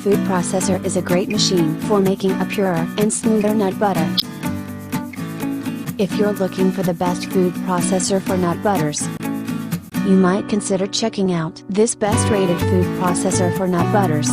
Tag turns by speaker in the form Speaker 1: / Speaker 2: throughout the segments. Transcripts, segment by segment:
Speaker 1: food processor is a great machine for making a purer and smoother nut butter. If you're looking for the best food processor for nut butters, you might consider checking out this best rated food processor for nut butters.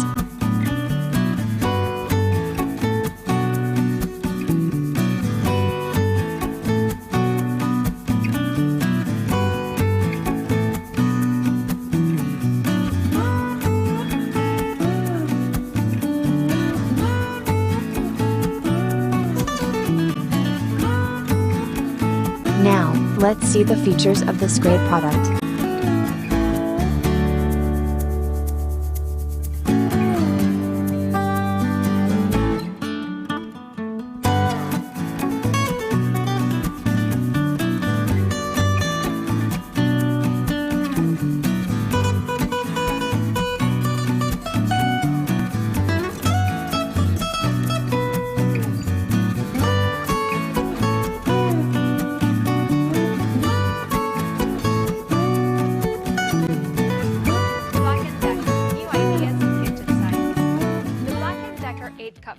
Speaker 1: Now, let's see the features of this great product.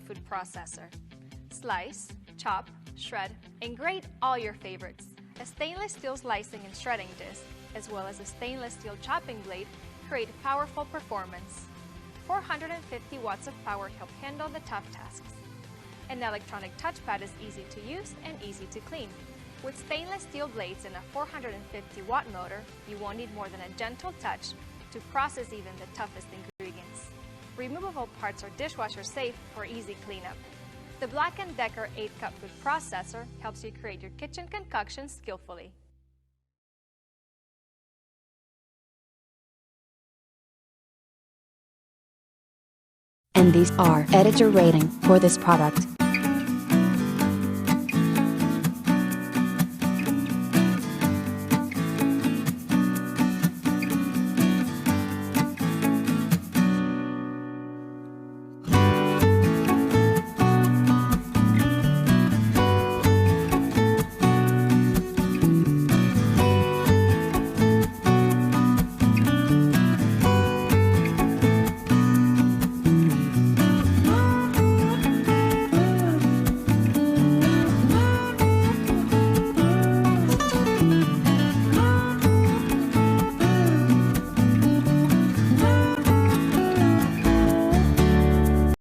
Speaker 2: Food processor. Slice, chop, shred, and grate all your favorites. A stainless steel slicing and shredding disc, as well as a stainless steel chopping blade, create powerful performance. 450 watts of power help handle the tough tasks. An electronic touchpad is easy to use and easy to clean. With stainless steel blades and a 450 watt motor, you won't need more than a gentle touch to process even the toughest ingredients. Removable parts are dishwasher safe for easy cleanup. The Black & Decker 8-cup food processor helps you create your kitchen concoctions skillfully.
Speaker 1: And these are editor rating for this product.